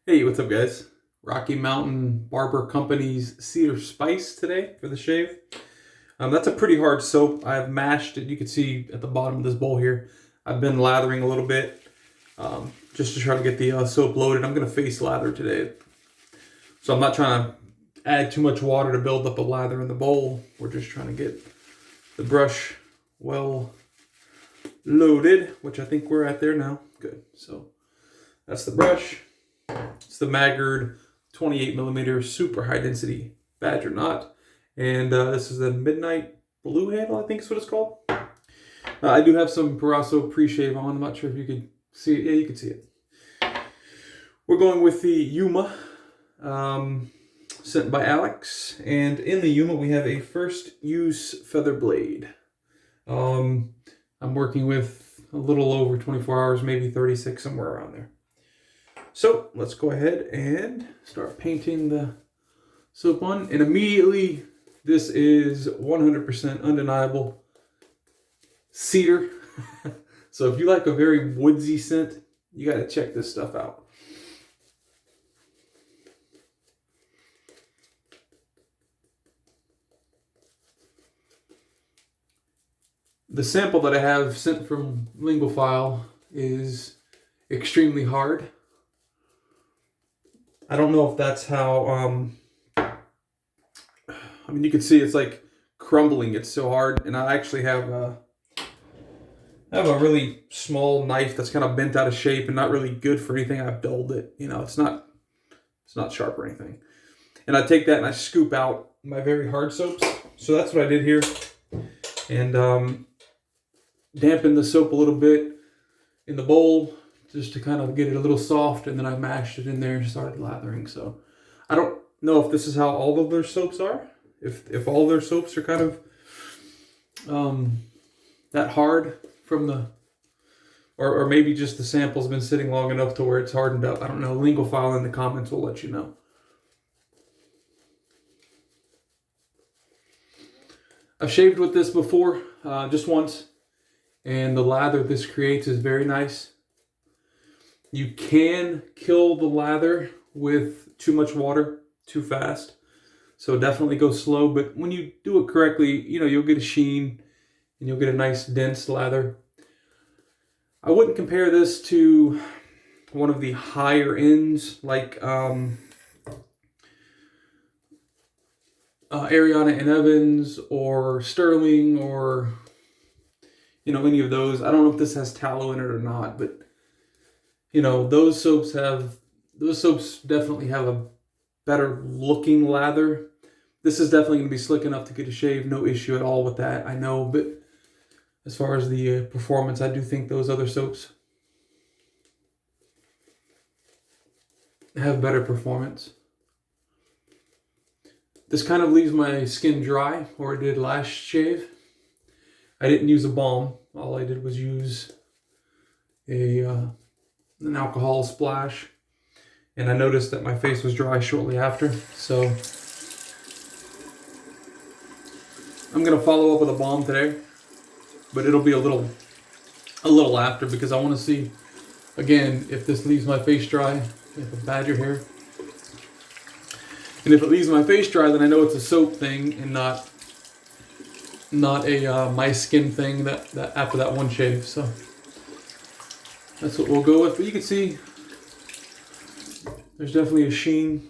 Hey, what's up, guys? Rocky Mountain Barber Company's Cedar Spice today for the shave. That's a pretty hard soap. I've mashed it. You can see at the bottom of this bowl here. I've been lathering a little bit just to try to get the soap loaded. I'm going to face lather today. So I'm not trying to add too much water to build up a lather in the bowl. We're just trying to get the brush well loaded, which I think we're at there now. Good. So that's the brush. It's the Maggard 28mm super high density badger knot. And this is the Midnight Blue handle, I think is what it's called. I do have some Parasso pre-shave on. I'm not sure if you could see it. Yeah, you can see it. We're going with the Yuma sent by Aleks. And in the Yuma, we have a first use feather blade. I'm working with a little over 24 hours, maybe 36, somewhere around there. So let's go ahead and start painting the soap on. And immediately, this is 100% undeniable cedar. So if you like a very woodsy scent, you got to check this stuff out. The sample that I have sent from Lingophile is extremely hard. I don't know if that's how, I mean, you can see it's like crumbling. It's so hard. And I actually have a really small knife that's kind of bent out of shape and not really good for anything. I've dulled it. You know, it's not sharp or anything. And I take that and I scoop out my very hard soaps. So that's what I did here. And dampen the soap a little bit in the bowl, just to kind of get it a little soft, and then I mashed it in there and started lathering. So I don't know if this is how all of their soaps are. If all their soaps are kind of that hard from the, or maybe just the sample's been sitting long enough to where it's hardened up. I don't know. Lingophile in the comments will let you know. I've shaved with this before, just once, and the lather this creates is very nice. You can kill the lather with too much water too fast. So definitely go slow, but when you do it correctly, you know, you'll get a sheen and you'll get a nice dense lather. I wouldn't compare this to one of the higher ends like Ariana and Evans or Sterling or, you know, any of those. I don't know if this has tallow in it or not, but you know, those soaps definitely have a better looking lather. This is definitely going to be slick enough to get a shave. No issue at all with that, I know. But as far as the performance, I do think those other soaps have better performance. This kind of leaves my skin dry, or it did last shave. I didn't use a balm. All I did was use an alcohol splash, and I noticed that my face was dry shortly after. So I'm gonna follow up with a balm today, but it'll be a little after, because I want to see again if this leaves my face dry. If a badger hair, and if it leaves my face dry, then I know it's a soap thing and not a my skin thing that after that one shave. So that's what we'll go with. But you can see there's definitely a sheen.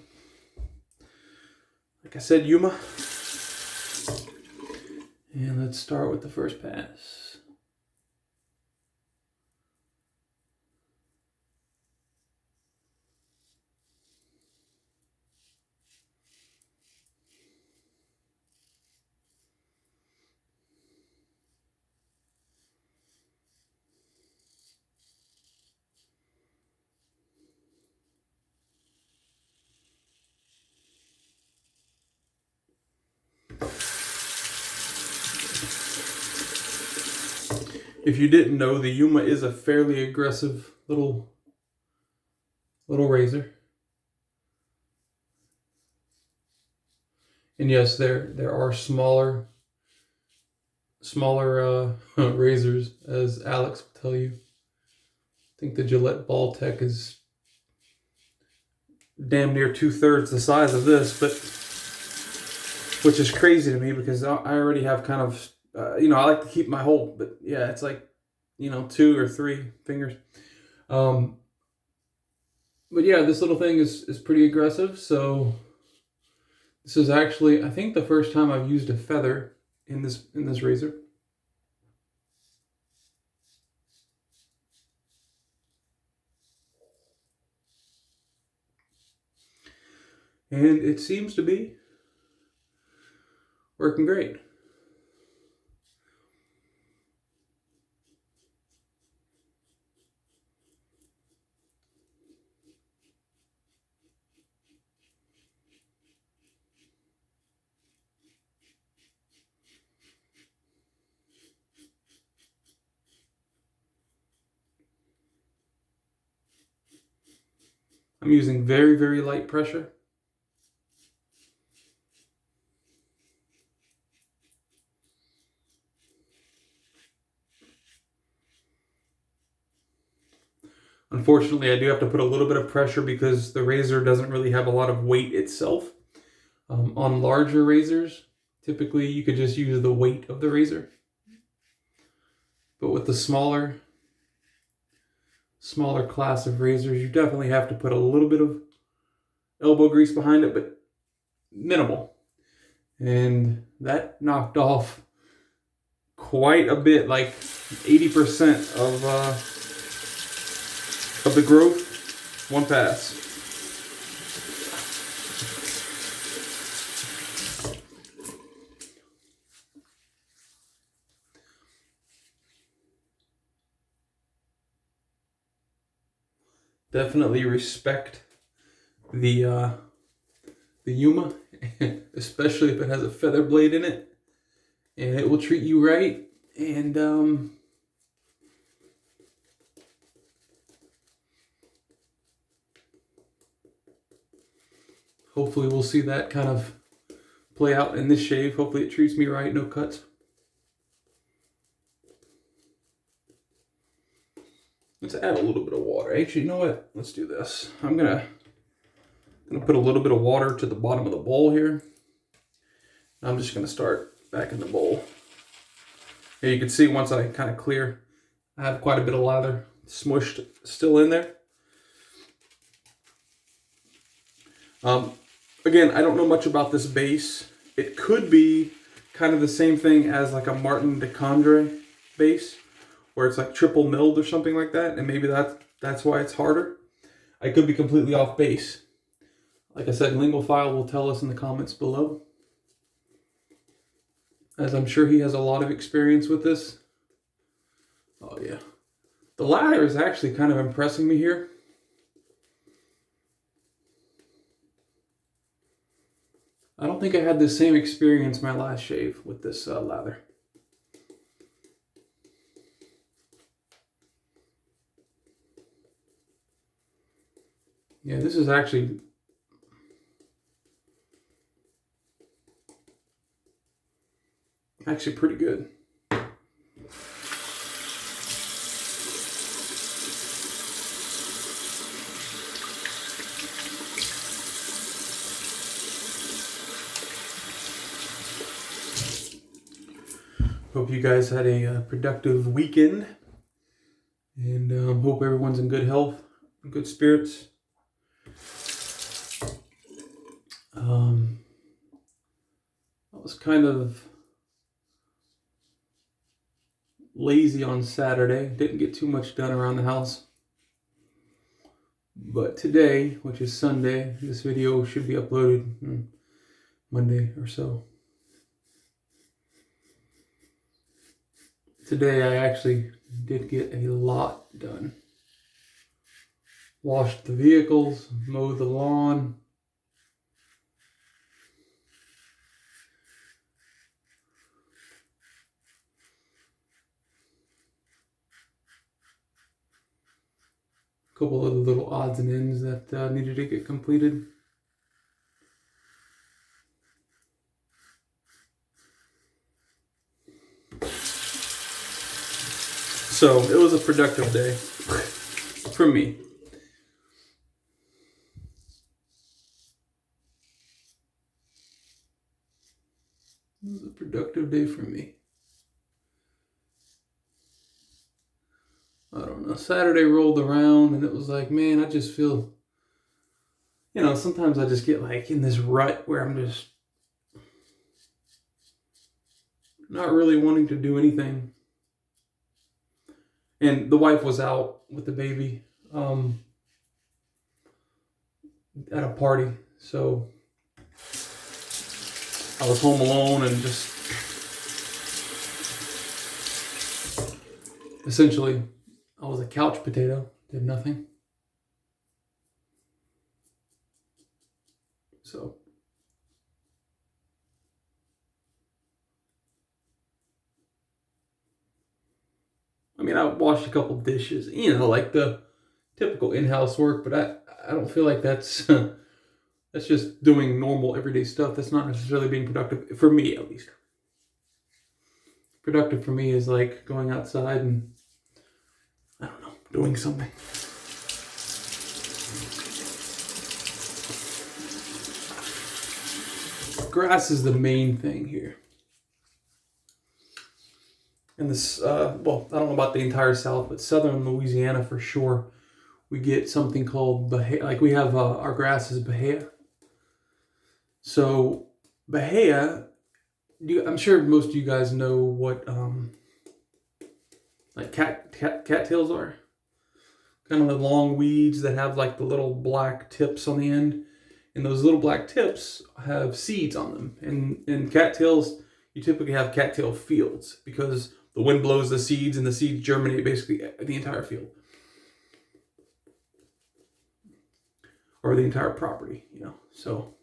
Like I said, Yuma. And let's start with the first pass. If you didn't know, the Yuma is a fairly aggressive little razor. And yes, there are smaller razors, as Aleks will tell you. I think the Gillette Ball Tech is damn near 2/3 the size of this, but which is crazy to me because I already have kind of, you know, I like to keep my whole, but yeah, it's like, you know, 2 or 3 fingers. But yeah, this little thing is pretty aggressive. So this is actually, I think, the first time I've used a feather in this razor. And it seems to be working great. I'm using very, very light pressure. Unfortunately, I do have to put a little bit of pressure because the razor doesn't really have a lot of weight itself. On larger razors, typically you could just use the weight of the razor. But with the smaller class of razors, you definitely have to put a little bit of elbow grease behind it, but minimal. And that knocked off quite a bit, like 80% of the growth, one pass. Definitely respect the Yuma, especially if it has a feather blade in it, and it will treat you right. And hopefully we'll see that kind of play out in this shave. Hopefully it treats me right, no cuts. Let's add a little bit of water. Actually, you know what? Let's do this. I'm gonna put a little bit of water to the bottom of the bowl here. I'm just gonna start back in the bowl. Here you can see once I kind of clear, I have quite a bit of lather smushed still in there. Again, I don't know much about this base. It could be kind of the same thing as like a Martin de Condre base, where it's like triple milled or something like that, and maybe that's why it's harder. I could be completely off base. Like I said, Lingophile will tell us in the comments below, as I'm sure he has a lot of experience with this. Oh yeah. The lather is actually kind of impressing me here. I don't think I had the same experience my last shave with this lather. Yeah, this is actually pretty good. Hope you guys had a productive weekend, and hope everyone's in good health, good spirits. I was kind of lazy on Saturday, didn't get too much done around the house. But today, which is Sunday, this video should be uploaded Monday or so. Today I actually did get a lot done. Washed the vehicles, mowed the lawn. A couple other little odds and ends that needed to get completed. So it was a productive day for me. It was a productive day for me. I don't know. Saturday rolled around and it was like, man, I just feel, sometimes I just get like in this rut where I'm just not really wanting to do anything. And the wife was out with the baby at a party. So I was home alone and just essentially I was a couch potato, did nothing. So I mean, I washed a couple dishes, like the typical in-house work, but I don't feel like that's that's just doing normal everyday stuff. That's not necessarily being productive for me, at least. Productive for me is like going outside and I don't know, doing something. Grass is the main thing here. And this, well, I don't know about the entire South, but southern Louisiana for sure, we get something called Bahia. Like we have our grass is Bahia. So Bahia, I'm sure most of you guys know what like cattails are. Kind of the long weeds that have like the little black tips on the end. And those little black tips have seeds on them. And in cattails, you typically have cattail fields because the wind blows the seeds and the seeds germinate basically the entire field. Or the entire property, So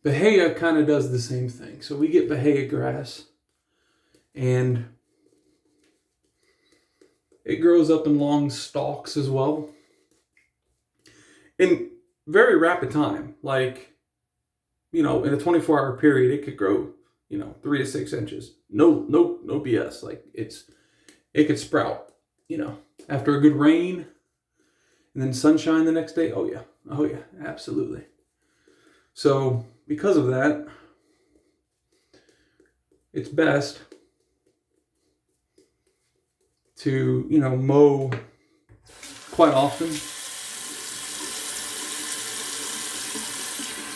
Bahia kind of does the same thing. So we get Bahia grass and it grows up in long stalks as well. In very rapid time, like, in a 24-hour period, it could grow, 3 to 6 inches. No BS. Like it could sprout, after a good rain and then sunshine the next day. Oh yeah, absolutely. So because of that, it's best to, mow quite often.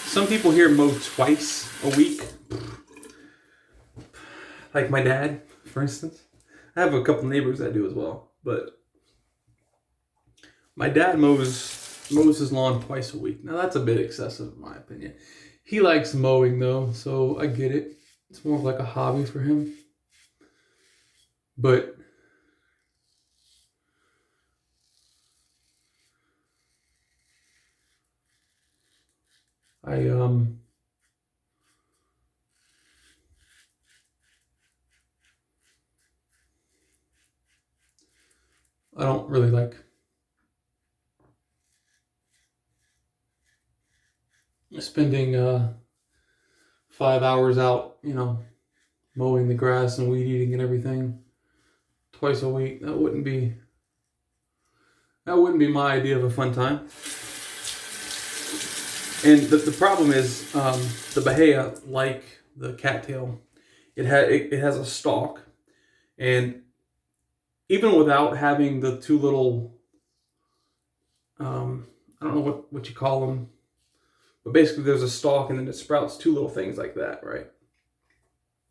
Some people here mow twice a week. Like my dad, for instance. I have a couple neighbors that do as well. But my dad mows his lawn twice a week. Now that's a bit excessive in my opinion. He likes mowing though, so I get it. It's more of like a hobby for him. But I don't really like spending 5 hours out, mowing the grass and weed eating and everything twice a week. That wouldn't be my idea of a fun time. And the problem is the Bahia, like the cattail, it has a stalk, and even without having the two little I don't know what you call them, but basically there's a stalk and then it sprouts two little things like that, right?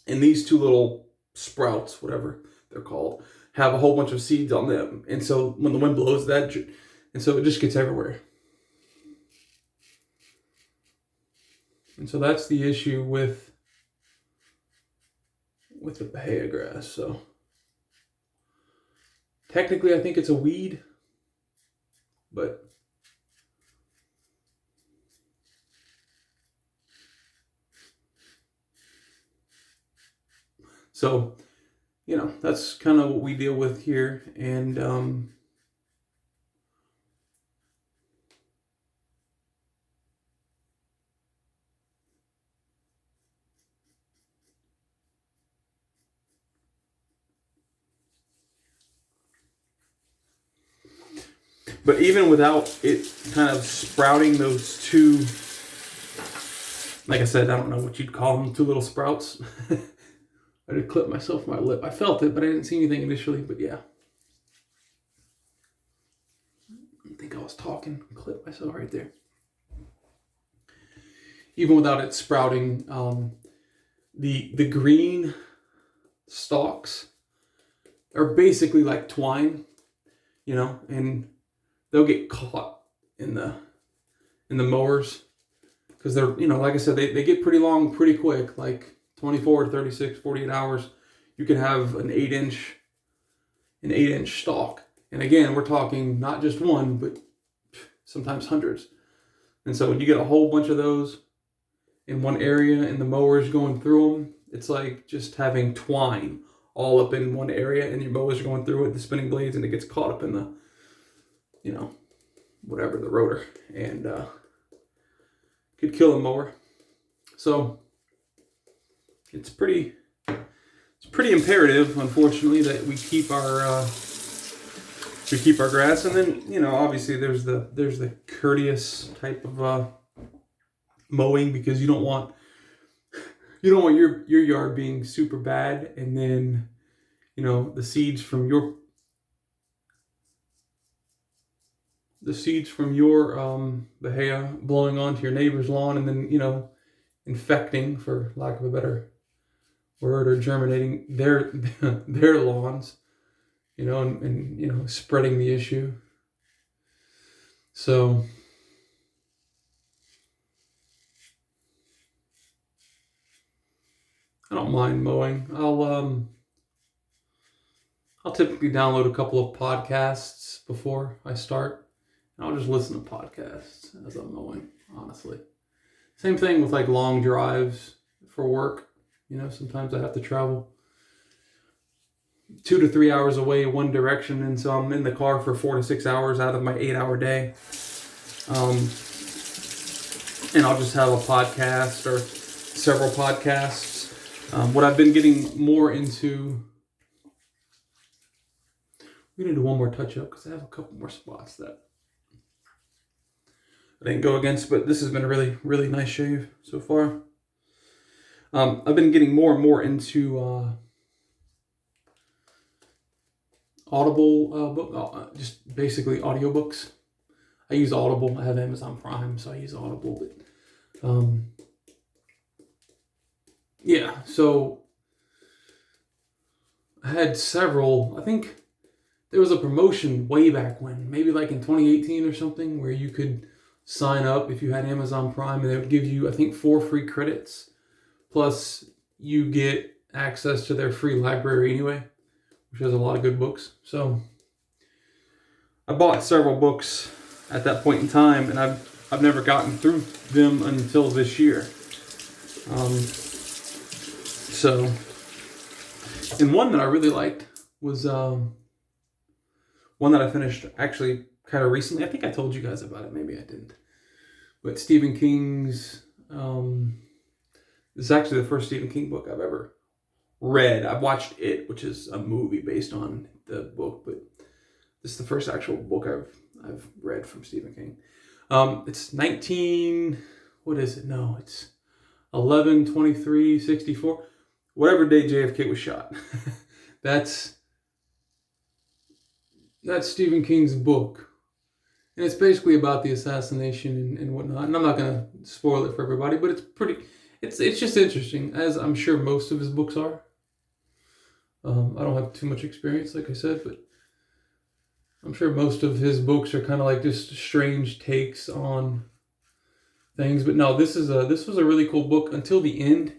And these two little sprouts, whatever they're called, have a whole bunch of seeds on them, and so when the wind blows and so it just gets everywhere. And so that's the issue with the Bahia grass. So technically I think it's a weed, but so, that's kind of what we deal with here. And but even without it kind of sprouting those two Like I said, I don't know what you'd call them, two little sprouts. I did clip myself on my lip. I felt it, but I didn't see anything initially, but yeah. I think I was talking, clip myself right there. Even without it sprouting, the green stalks are basically like twine, you know, and they'll get caught in the mowers because they're, you know, like I said, they get pretty long pretty quick, like 24 to 36, 48 hours. You can have an 8-inch stalk. And again, we're talking not just one, but sometimes hundreds. And so when you get a whole bunch of those in one area and the mower's going through them, it's like just having twine all up in one area and your mower's going through it, the spinning blades, and it gets caught up in the, you know, whatever, the rotor, and could kill a mower. So it's pretty imperative, unfortunately, that we keep our grass. And then, you know, obviously there's the courteous type of mowing, because you don't want your yard being super bad, and then, you know, the seeds from your bahia blowing onto your neighbor's lawn, and then, you know, infecting, for lack of a better word, or germinating their lawns, you know, and you know, spreading the issue. So I don't mind mowing. I'll typically download a couple of podcasts before I start, and I'll just listen to podcasts as I'm mowing, honestly. Same thing with like long drives for work. You know, sometimes I have to travel 2 to 3 hours away one direction, and so I'm in the car for 4 to 6 hours out of my 8-hour day. And I'll just have a podcast or several podcasts. What I've been getting more into, we need to do one more touch up because I have a couple more spots that I didn't go against, but this has been a really, really nice shave so far. I've been getting more and more into Audible book, just basically audiobooks. I use Audible. I have Amazon Prime, so I use Audible. But yeah, so I had several. I think there was a promotion way back when, maybe like in 2018 or something, where you could sign up if you had Amazon Prime, and they would give you, I think, 4 free credits. Plus, you get access to their free library anyway, which has a lot of good books. So I bought several books at that point in time, and I've never gotten through them until this year. So, and one that I really liked was one that I finished actually kind of recently. I think I told you guys about it. Maybe I didn't. But Stephen King's, this is actually the first Stephen King book I've ever read. I've watched It, which is a movie based on the book, but this is the first actual book I've read from Stephen King. It's 11/23/64, whatever day JFK was shot. That's Stephen King's book. And it's basically about the assassination and whatnot. And I'm not going to spoil it for everybody, but it's just interesting, as I'm sure most of his books are. I don't have too much experience, like I said, but I'm sure most of his books are kind of like just strange takes on things. But no, this was a really cool book until the end.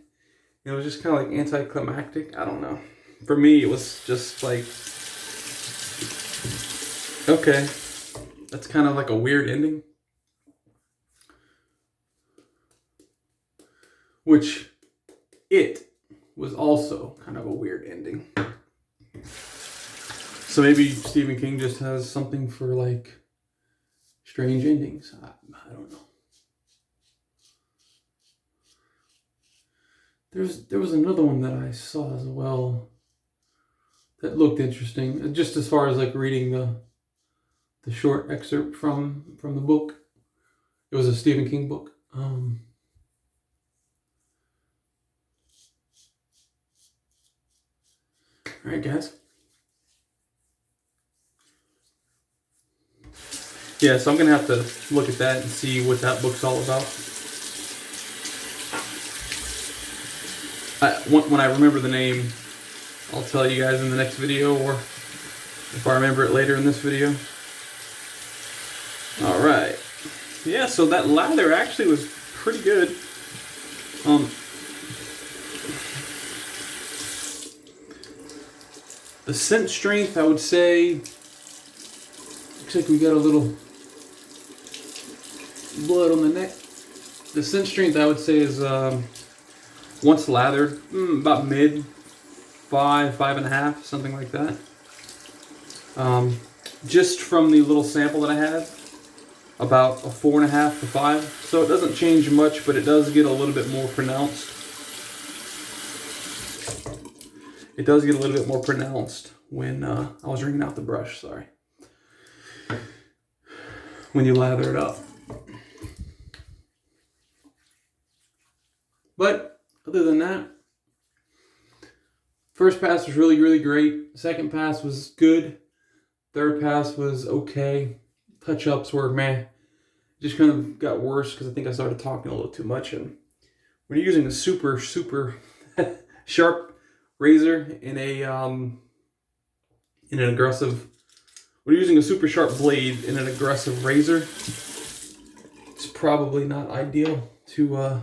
It was just kind of like anticlimactic. I don't know. For me, it was just like, okay, that's kind of like a weird ending. Which, It was also kind of a weird ending. So maybe Stephen King just has something for like strange endings. I don't know. There was another one that I saw as well that looked interesting, just as far as like reading the short excerpt from the book. It was a Stephen King book. All right, guys. Yeah, so I'm going to have to look at that and see what that book's all about. When I remember the name, I'll tell you guys in the next video, or if I remember it later in this video. All right. Yeah, so that lather actually was pretty good. The scent strength, I would say, looks like we got a little blood on the neck. The scent strength, I would say, is once lathered, about mid, 5.5, something like that. Just from the little sample that I had, about a 4.5 to 5. So it doesn't change much, but it does get a little bit more pronounced. It does get a little bit more pronounced when I was wringing out the brush, sorry. When you lather it up. But other than that, first pass was really, really great. Second pass was good. Third pass was okay. Touch-ups were meh. Just kind of got worse because I think I started talking a little too much. And when you're using a super, super sharp razor in an aggressive, when you're using a super sharp blade in an aggressive razor, it's probably not ideal to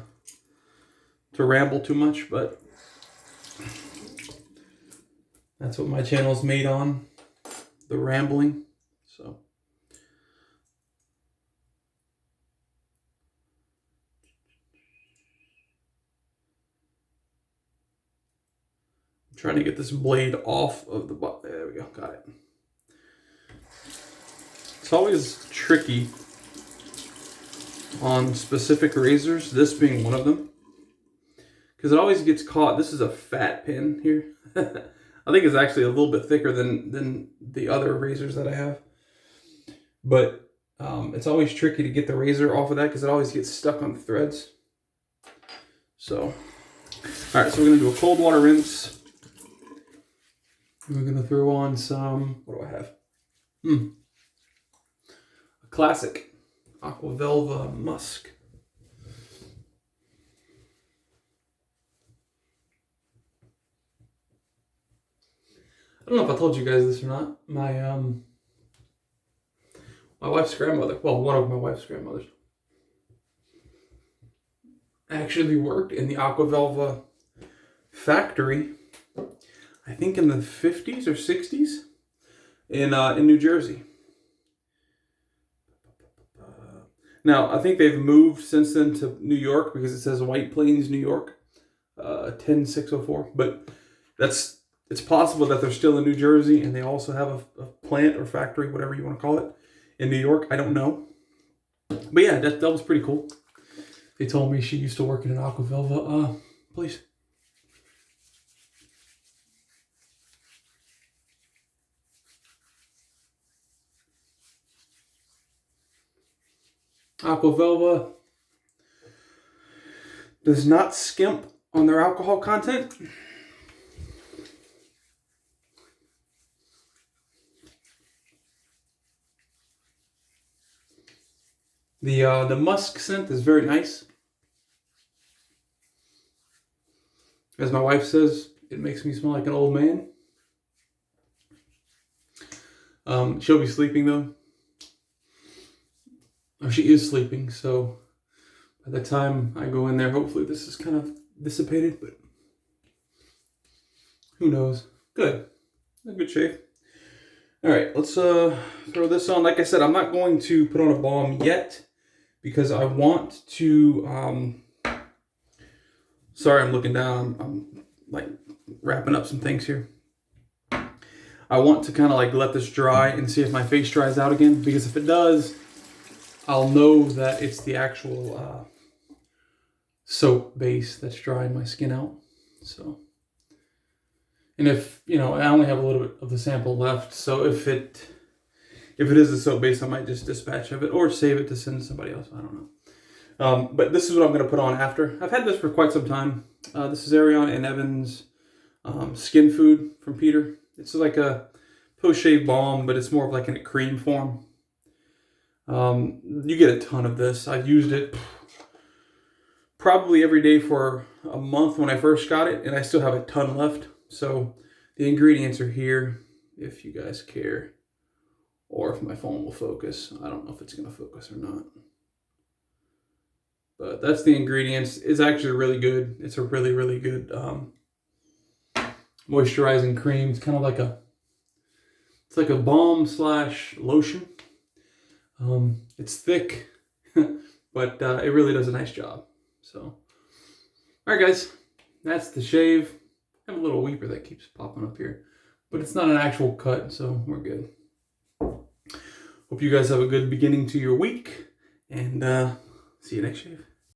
ramble too much, but that's what my channel's made on, the rambling. So I'm trying to get this blade off of the butt. There we go, got it. It's always tricky on specific razors, this being one of them, because it always gets caught. This is a fat pin here. I think it's actually a little bit thicker than the other razors that I have. But it's always tricky to get the razor off of that because it always gets stuck on the threads. So, all right, so we're going to do a cold water rinse. We're going to throw on some, what do I have? A classic Aqua Velva Musk. I don't know if I told you guys this or not. My wife's grandmother, well, one of my wife's grandmothers, actually worked in the Aqua Velva factory, I think in the 50s or 60s in New Jersey. Now, I think they've moved since then to New York because it says White Plains, New York, 10604. But it's possible that they're still in New Jersey and they also have a plant or factory, whatever you want to call it, in New York. I don't know. But yeah, that was pretty cool. They told me she used to work in an Aqua Velva. Please. Aqua Velva does not skimp on their alcohol content. The musk scent is very nice. As my wife says, it makes me smell like an old man. She'll be sleeping though. Or she is sleeping, so by the time I go in there, hopefully this is kind of dissipated, but who knows. Good. A good shave. All right, let's throw this on. Like I said, I'm not going to put on a balm yet because I want to, sorry, I'm looking down. I'm like wrapping up some things here. I want to kind of like let this dry and see if my face dries out again, because if it does, I'll know that it's the actual soap base that's drying my skin out. So, and if, you know, I only have a little bit of the sample left, so if it is the soap base, I might just dispatch of it or save it to send to somebody else. I don't know. But this is what I'm going to put on after. I've had this for quite some time. This is Ariana and Evan's skin food from Peter. It's like a post-shave balm, but it's more of like in a cream form. You get a ton of this. I've used it probably every day for a month when I first got it, and I still have a ton left. So the ingredients are here if you guys care, or if my phone will focus. I don't know if it's going to focus or not. But that's the ingredients. It's actually really good. It's a really, really good moisturizing cream. It's kind of like it's like a balm / lotion. It's thick, but it really does a nice job. So, all right, guys, that's the shave. I have a little weeper that keeps popping up here, but it's not an actual cut, so we're good. Hope you guys have a good beginning to your week, and see you next shave.